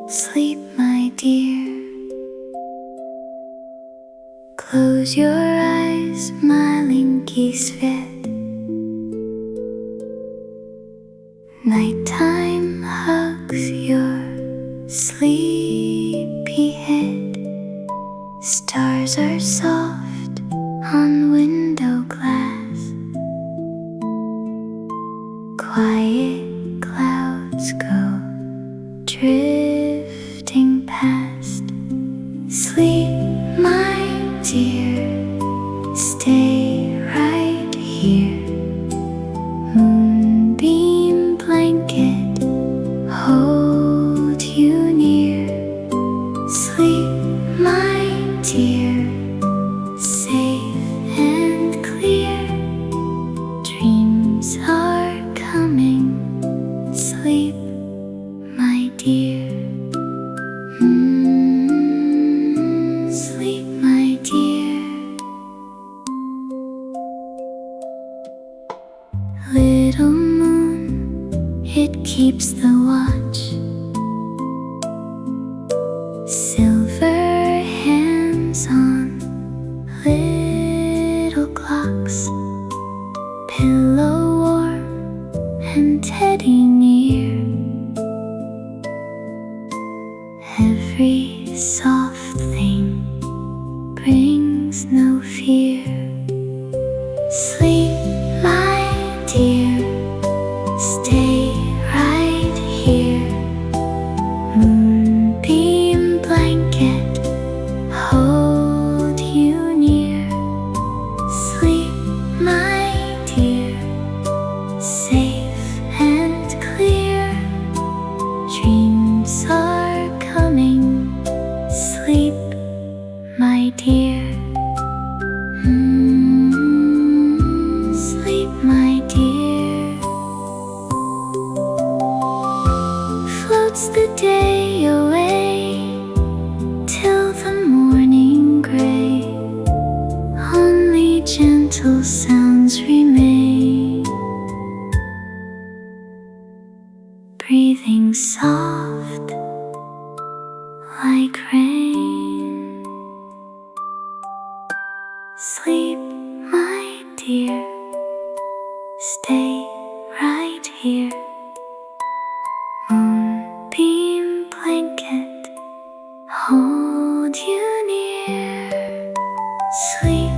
Sleep, my dear. Close your eyes, маленький, свет. Nighttime hugs your sleepy head. Stars are soft on window glass. Quiet clouds go drifting past. Sleep, my dear, stay right here. Moonbeam blanket, hold you near. Sleep, my dear, safe and clear. Dreams are coming. Sleep, my dear. Sleep, my dear. Little moon, it keeps the watch. Silver hands on little clocks. Pillow warm and teddy near. Every soft thing brings no fear. Sleep, my dear, stay right here. Moonbeam blanket, hold you near. Sleep, my dear, safe and clear. Dreams are coming. Sleep, my dear. Sleep, my dear. Floats the day away till the morning gray. Only gentle sounds remain. Breathing soft like rain. Sleep, my dear, stay right here. Moonbeam blanket, hold you near. Sleep,